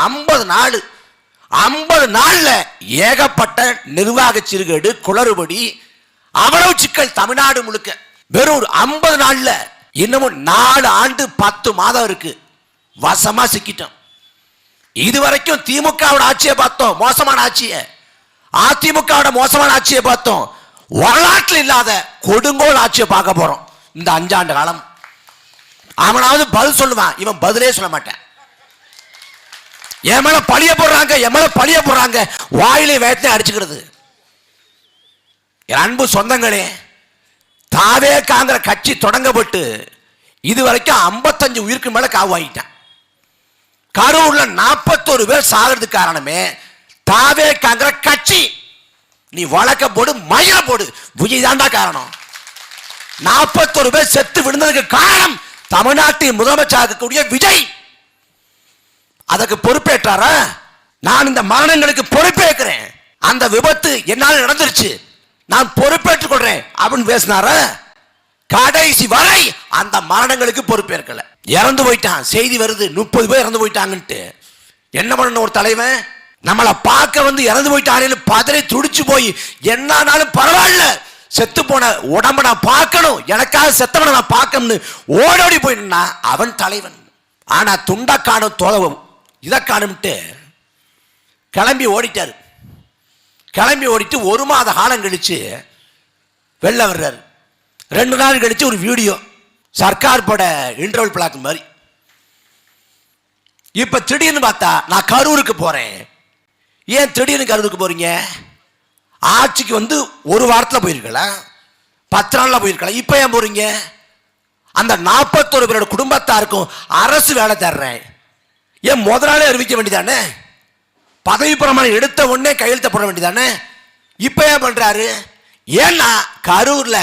50 நாள்ல ஏகப்பட்ட நிர்வாக சீர்கேடு, குளறுபடி, அவ்வளவு சிக்கல் தமிழ்நாடு முழுக்க. வெறும் 50 நாள்ல இன்னமும் 4 ஆண்டு 10 மாதம் இருக்கு. வசமா சிக்கிட்டோம். இதுவரைக்கும் திமுகவோட ஆட்சியை பார்த்தோம், மோசமான ஆட்சியை. அதிமுகவோட மோசமான ஆட்சியை பார்த்தோம். வரலாற்றில் இல்லாத கொடுங்கோல் ஆட்சியை பார்க்க போறோம் இந்த 5 ஆண்டு காலம். அவனாவது பதில் சொல்லுவான், இவன் பதிலே சொல்ல மாட்டேன். என் மேல பழிய போடுறாங்க, வாயிலே வேட்டை அடிச்சுக்கிறது. என் அன்பு சொந்தங்களே, தாவேகாங்கிற கட்சி தொடங்கப்பட்டு இதுவரைக்கும் 55 உயிருக்கு மேல காவு வாங்கிட்டான். கரூர்ல 41 பேர் சாகிறதுக்கு காரணமே தாவேகாங்கிற கட்சி. நீ வழக்க போடு, மயில போடு, விஜய் தாண்டா காரணம். 41 பேர் செத்து விழுந்ததுக்கு காரணம் தமிழ்நாட்டின் முதலமைச்சராக இருக்கக்கூடிய விஜய். அதுக்கு பொறுப்பேற்றாரா? நான் இந்த மரணங்களுக்கு பொறுப்பேற்கிறேன், அந்த விபத்து என்னால் நடந்துருச்சு, நான் பொறுப்பேற்றுக் கொள்றேன் அப்படின்னு பேசினாரா? கடைசி வரை அந்த மரணங்களுக்கு பொறுப்பேற்கல. இறந்து போயிட்டான், செய்தி வருது 30 பேர் இறந்து போயிட்டாங்கன்ட்டு. என்ன பண்ண ஒரு தலைவன்? நம்மளை பார்க்க வந்து இறந்து போயிட்டானு பதறி துடிச்சு போய் என்னானாலும் பரவாயில்ல, செத்து போன உடம்ப நான் பார்க்கணும், எனக்காக செத்தவனை நான் பார்க்கணும்னு ஓடோடி போயினா அவன் தலைவன். ஆனா துண்டா காணும், தோதவும் இதை காணும்ட்டு கிளம்பி ஓடிட்டாரு. கிளம்பி ஓடிட்டு 1 மாத காலம் கழிச்சு வெளில வர்றாரு. 2 நாள் கழிச்சு ஒரு வீடியோ, சர்க்கார் பட இன்டர்வல் பிளாக் மாதிரி. இப்ப திடீர்னு பார்த்தா நான் கரூருக்கு போறேன். ஏன் திடீர்னு கரூருக்கு போறீங்க? ஆட்சிக்கு வந்து 1 வாரத்தில் போயிருக்கலாம், 10 நாள்ல போயிருக்கலாம். இப்ப ஏன் போறீங்க? அந்த 41 பேரோட குடும்பத்தாருக்கும் அரசு வேலை தர்றேன். ஏன் முதல் நாளே அறிவிக்க வேண்டியதானே? பதவி பிரமாணம் எடுத்த உடனே கையெழுத்த போட வேண்டியதானே? இப்ப ஏன் பண்றாரு? ஏன்னா கரூர்ல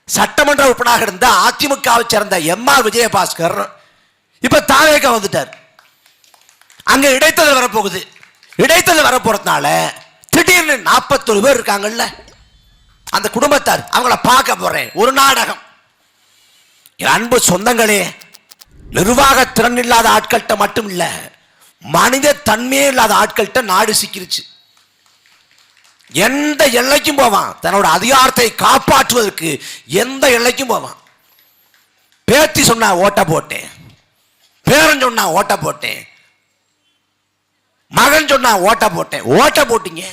சட்டமன்ற உறுப்பினராக இருந்த அதிமுகவை சேர்ந்த எம்ஆர் விஜயபாஸ்கர் இப்ப தாவேக வந்துட்டார். அங்க இடைத்தேர்தல் வரப்போகுது. இடைத்தேர்தல் வரப்போறதுனால திடீர்னு 41 பேர் இருக்காங்கல்ல, அந்த குடும்பத்தார், அவங்கள பார்க்க போறேன். ஒரு நாடகம். என் அன்பு சொந்தங்களே, நிர்வாக திறன் இல்லாத ஆட்கள்கிட்ட மட்டும் இல்ல, மனித தன்மையே இல்லாத ஆட்கள்கிட்ட நாடு சிக்கிருச்சு. எந்த எல்லைக்கும் போவான், தன்னோட அதிகாரத்தை காப்பாற்றுவதற்கு எந்த எல்லைக்கும் போவான். பேத்தி சொன்னா ஓட்ட போட்டேன், பேரன் சொன்னா ஓட்ட போட்டேன், மகன் சொன்னா ஓட்ட போட்டேன். ஓட்ட போட்டீங்க,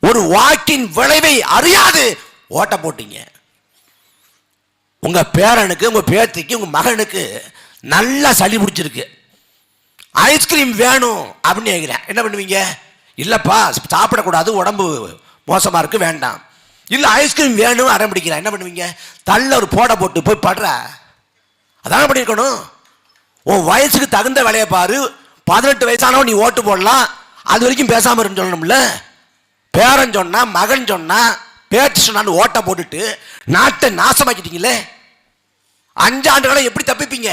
ஒரு வாக்கின் விளைவை அறியாது ஓட்ட போட்டீங்க. உங்க பேரனுக்கு, உங்க பேத்திக்கு, உங்க மகனுக்கு நல்லா சளி பிடிச்சிருக்கு, ஐஸ்கிரீம் வேணும் அப்படின்னு கேட்கிறேன். என்ன பண்ணுவீங்க? இல்லப்பா சாப்பிடக்கூடாது, உடம்பு மோசமா இருக்கு, வேண்டாம். இல்ல ஐஸ்கிரீம் வேணும் அடம் பிடிக்கிறேன். என்ன பண்ணுவீங்க? தள்ள ஒரு போட போட்டு போய் படுற. அதான பண்ணிருக்கணும். உன் வயசுக்கு தகுந்த வேலையை பாரு. 18 வயசானவன் நீ ஓட்டு போடலாம், அது வரைக்கும் பேசாம இருந்து சொல்லணும்ல. பேரன் சொன்னா, மகன் சொன்னா, பேச்சு சொன்னான்னு ஓட்ட போட்டுட்டு நாட்டை நாசமாக்கிட்டீங்களே. 5 ஆண்டுகளை எப்படி தப்பிப்பீங்க?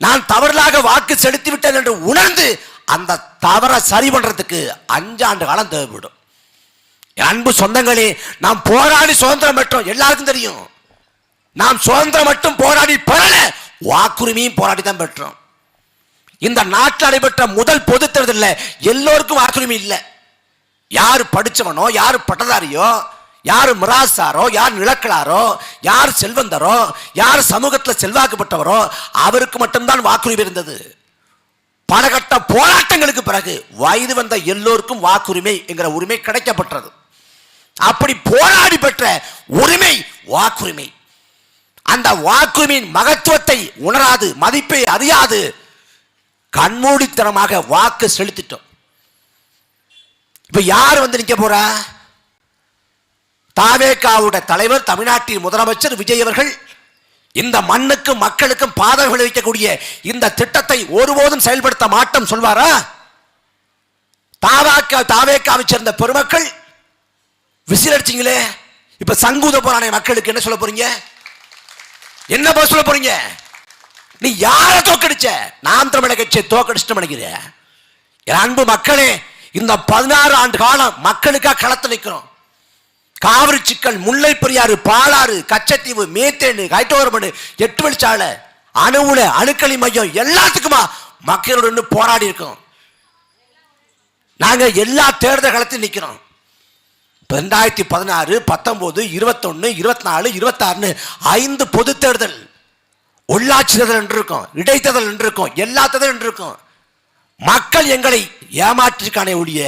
நான் தவறுதலாக வாக்கு செலுத்தி விட்டேன் என்று உணர்ந்து அந்த தவறை சரி பண்றதுக்கு 5 ஆண்டு காலம் தேவைப்படும். அன்பு சொந்தங்களே, நாம் போராடி சுதந்திரம் பெற்றோம், எல்லாருக்கும் தெரியும். நாம் சுதந்திரம் மட்டும் போராடி பெறல, வாக்குரிமையும் போராடி தான் பெற்றோம். இந்த நாட்டில் நடைபெற்ற முதல் பொது தேர்தலில் எல்லோருக்கும் வாக்குரிமை இல்லை. யாரு படிச்சவனோ, யாரு பட்டதாரியோ, யாரு மிராசாரோ, யார் நிலக்கலாரோ, யார் செல்வந்தரோ, யார் சமூகத்தில் செல்வாக்குப்பட்டவரோ அவருக்கு மட்டும்தான் வாக்குரிமை இருந்தது. பலகட்ட போராட்டங்களுக்கு பிறகு வயது வந்த எல்லோருக்கும் வாக்குரிமை என்கிற உரிமை கிடைக்கப்பட்டது. அப்படி போராடி பெற்ற உரிமை வாக்குரிமை. அந்த வாக்குரிமையின் மகத்துவத்தை உணராது, மதிப்பை அறியாது கண்மூடித்தனமாக வாக்கு செலுத்திட்டோம். இப்ப யார் வந்து நிக்க போறா? தாவேகாவுடைய தலைவர், தமிழ்நாட்டின் முதலமைச்சர் விஜய் அவர்கள் இந்த மண்ணுக்கும் மக்களுக்கும் பாதகம் விளைவிக்கக்கூடிய இந்த திட்டத்தை ஒருபோதும் செயல்படுத்த மாட்டோம் சொல்வாரா? தாவேகாவை சேர்ந்த பெருமக்கள் விசிலடிச்சிங்களே, இப்ப சங்கூத போரான மக்களுக்கு என்ன சொல்ல போறீங்க? என்ன பதில் சொல்ல போறீங்க? நீ யாரை தோக்கடிச்ச? நாம் தமிழர் கட்சியை தோக்கடிச்சு நினைக்கிற? அன்பு மக்களே, இந்த 16 ஆண்டு காலம் மக்களுக்காக களத்தில் நிற்கிறோம். காவிரி சிக்கல், முல்லை பெரியாறு, பாலாறு, கச்சத்தீவு, மேத்தேனு, ஹைட்ரோகார்பன், 8 வழிச்சாலை, அணுவுல அணுக்களி மையம் எல்லாத்துக்குமா மக்களுடன் போராடி இருக்கோம். நாங்க எல்லா தேர்தல் களத்தில் நிற்கிறோம். 2016, 19, 21, 24, 26 5 பொது தேர்தல், உள்ளாட்சி தேர்தல் என்று இருக்கும், இடைத்தேர்தல் என்று இருக்கும், எல்லா தேர்தல் என்று இருக்கும். மக்கள் எங்களை ஏமாற்றிருக்கானே ஒழிய,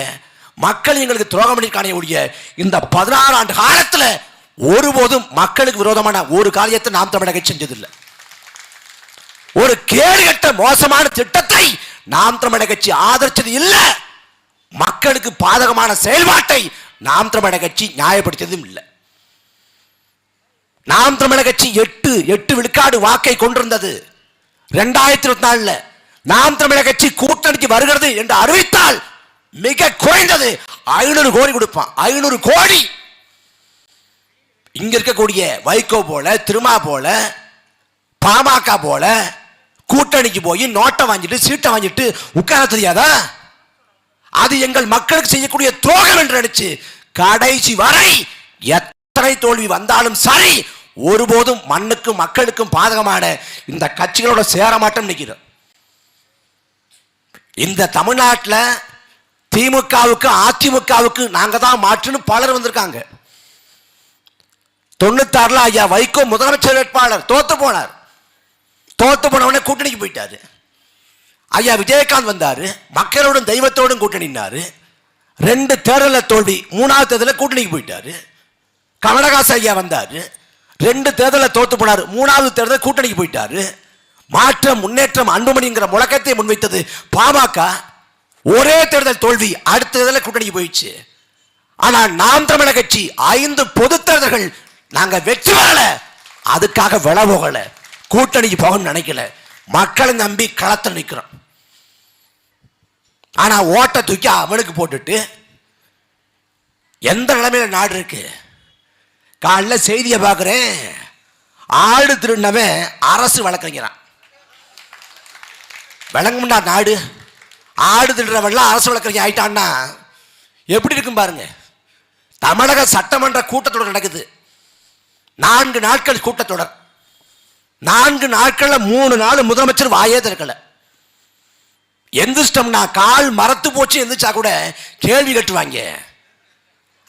மக்கள் எங்களுக்கு துரோகம் பண்ணிருக்கானே ஒழிய, இந்த 16 ஆண்டு காலத்தில் ஒருபோதும் மக்களுக்கு விரோதமான ஒரு காரியத்தை நாம் தமிழக செஞ்சதில்லை. ஒரு கேடுகட்ட மோசமான திட்டத்தை நாம் தமிழக கட்சி ஆதரிச்சது இல்லை. மக்களுக்கு பாதகமான செயல்பாட்டை நாம் தமிழக கட்சி நியாயப்படுத்தியதும் இல்லை. நாம் தமிழக கட்சி 8 விழுக்காடு வாக்கை கொண்டிருந்தது. 2024 நாம் தமிழக கட்சி கூட்டணிக்கு வருகிறது என்று அறிவித்தால் மிக குறைந்தது 500 கோடி கொடுப்பான். 500 கோடி. இங்க இருக்கக்கூடிய வைகோ போல, திருமா போல, பாமக போல கூட்டணிக்கு போய் நோட்டை வாங்கிட்டு சீட்டை வாங்கிட்டு உட்கார தெரியாதா? அது எங்கள் மக்களுக்கு செய்யக்கூடிய துரோகம் என்று நினைச்சு கடைசி வரை எத்தனை தோல்வி வந்தாலும் சரி, ஒருபோதும் மண்ணுக்கும் மக்களுக்கும் பாதகமான இந்த கட்சிகளோட சேர மாட்டோம் நினைக்கிறோம். இந்த தமிழ்நாட்டில் திமுகவுக்கு அதிமுகவுக்கு நாங்க தான் மாற்றுன்னு பலர் வந்திருக்காங்க. 96 ஐயா வைகோ முதலமைச்சர் வேட்பாளர் தோத்து போனார். தோத்து போனவனே கூட்டணிக்கு போயிட்டாரு. ஐயா விஜயகாந்த் வந்தாரு, மக்களோடும் தெய்வத்தோடும் கூட்டணினாரு. 2 தேர்தலில் தோல்வி, 3வது தேர்தலில் கூட்டணிக்கு போயிட்டாரு. கமலஹாசன் ஐயா வந்தாரு, 2 தேர்தலில் தோத்து போனார், 3வது தேர்தல் கூட்டணிக்கு போயிட்டாரு. மாற்றம், முன்னேற்றம், அன்புமணிங்கிற முழக்கத்தை முன்வைத்தது பாமக. ஒரே தேர்தல் தோல்வி, அடுத்த தேர்தலில் கூட்டணிக்கு போயிடுச்சு. ஆனால் நாம் தமிழக கட்சி 5 பொது தேர்தல்கள் நாங்க வெற்றி வரல, அதுக்காக வில போகல, கூட்டணிக்கு போகணும்னு நினைக்கல, மக்களை நம்பி களத்தில் நிற்கிறோம். ஆனா ஓட்டை தூக்கி அவனுக்கு போட்டுட்டு எந்த நிலைமையில நாடு இருக்கு? காலைல செய்தியை பார்க்கிறேன், ஆடு திருடினவன் அரசு வழக்கறிஞரான். விளங்கும்டா நாடு. ஆடு திருடுறவெல்லாம் அரசு வழக்கறிஞர் ஆயிட்டான்னா எப்படி இருக்கும் பாருங்க. தமிழக சட்டமன்ற கூட்டத்தொடர் நடக்குது. 4 நாட்கள் கூட்டத்தொடர். 4 நாட்கள்ல 3 நாள் முதலமைச்சர் வாயே திறக்கல. எந்திரிச்சிட்டோம்னா கால் மரத்து போச்சு எந்திரிச்சா கூட கேள்வி கட்டுவாங்க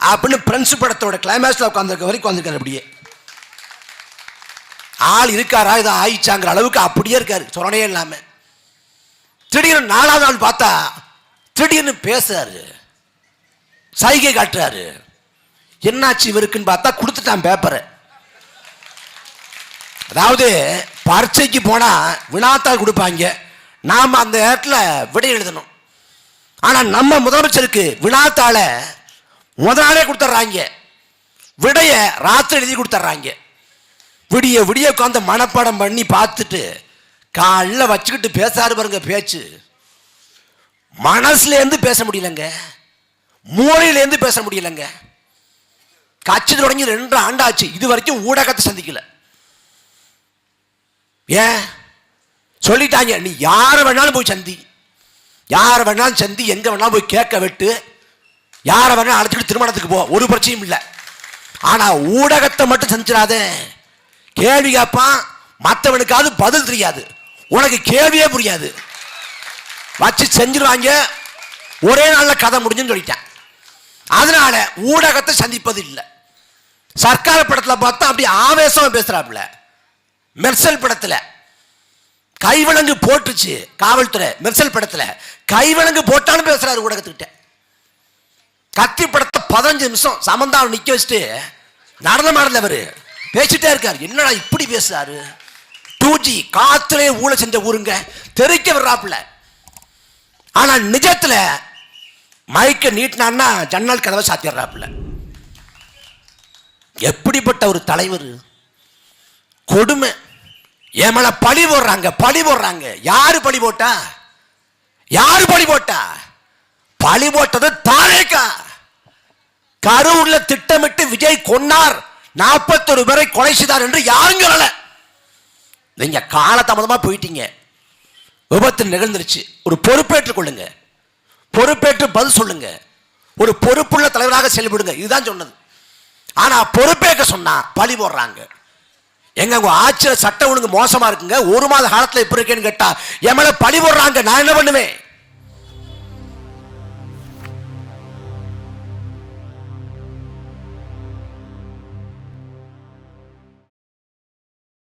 அப்படின்னு பிரெஞ்சு படத்தோட கிளைமேக்ஸ்ல உட்காந்துருக்க வரைக்கும் உட்காந்துருக்காரு. அப்படியே ஆள் இருக்காரா, இதை ஆயிச்சாங்கிற அளவுக்கு அப்படியே இருக்காரு, சொரணையே இல்லாம. திடீர்னு 4வது நாள் பார்த்தா திடீர்னு பேசுறாரு, சைகை காட்டுறாரு. என்னாச்சு இவருக்குன்னு பார்த்தா கொடுத்துட்டான் பேப்பரை. அதாவது பரீட்சைக்கு போனா வினாத்தாள் கொடுப்பாங்க, நாம அந்த நேரத்தில் விடை எழுதணும். ஆனா நம்ம முதலமைச்சருக்கு வினாத்தாளை முதல் நாளே கொடுத்துட்றாங்க, விடைய ராத்திரி எழுதி கொடுத்துட்றாங்க. விடிய விடிய உட்காந்து மனப்பாடம் பண்ணி பார்த்துட்டு காலைல வச்சுக்கிட்டு பேசாரு பாருங்க. பேச்சு மனசுல இருந்து பேச முடியலங்க, மூளையிலேருந்து பேச முடியலங்க. கட்சி தொடங்கி 2 ஆண்டு ஆச்சு, இது வரைக்கும் ஊடகத்தை சந்திக்கல. ஏன் சொல்லிட்டாங்க, நீ யாரை வேணாலும் போய் சந்தி, யாரை வேணாலும் சந்தி, எங்க வேணாலும் போய் கேட்க விட்டு, யாரை வேணாலும் அழைச்சிட்டு திருமணத்துக்கு போ, ஒரு பிரச்சனையும் இல்லை. ஆனா ஊடகத்தை மட்டும் சந்திச்சிடாத. கேள்வி கேட்பான், மற்றவனுக்காவது பதில் தெரியாது, உனக்கு கேள்வியே புரியாது, வச்சு செஞ்சிருவாங்க. ஒரே நாள்ல கதை முடிஞ்சுன்னு சொல்லிட்டேன். அதனால ஊடகத்தை சந்திப்பது இல்லை. சர்க்கார் படத்துல பார்த்தா அப்படி ஆவேசமா பேசுறாப்புல. மெர்சல் படத்துல கைவிலங்கு போட்டுச்சு காவல்துறை, மெர்சல் படத்துல கைவிலங்கு போட்டாலும் பேசுறாரு ஊடகத்துக்கிட்ட. கத்தி படத்தை 15 நிமிஷம் சமந்தாவை நிக்க வச்சுட்டு நடந்த மாடல அவரு பேசிட்டே இருக்காரு. என்னடா இப்படி பேசுறாரு? 2G காத்திலே ஊழ செஞ்ச ஊருங்க, தெரிக்க விடுறாப்புல. ஆனா நிஜத்துல மைக்க நீட்டினான்னா ஜன்னல் கதவை சாத்திடுறாப்புல. எப்படிப்பட்ட ஒரு தலைவர்! கொடுமை. என் மேல பழி போடுறாங்க, பழி போடுறாங்க. யாரு பழி போட்டா? யாரு பழி போட்டா? பழி போட்டது தாவேகா. கரூர்ல திட்டமிட்டு விஜய் கொன்னார், 41 பேரை கொலை செய்தார் என்று யாரும் சொல்லல. நீங்க காலதாமதமா போயிட்டீங்க, விபத்து நிகழ்ந்துருச்சு. ஒரு பொறுப்பேற்றுக் கொள்ளுங்க, பொறுப்பேற்று பதில் சொல்லுங்க, ஒரு பொறுப்புள்ள தலைவராக செயல்படுங்க, இதுதான் சொன்னது. ஆனா பொறுப்பேற்க சொன்னா பழி போடுறாங்க. எங்க உங்க ஆட்சியில் சட்டம் ஒழுங்கு மோசமா இருக்குங்க, 1 மாத காலத்தில் இப்ப இருக்கேன்னு கேட்டா என் மேல பழி போடுறாங்க. நான் என்ன பண்ணுவேன்?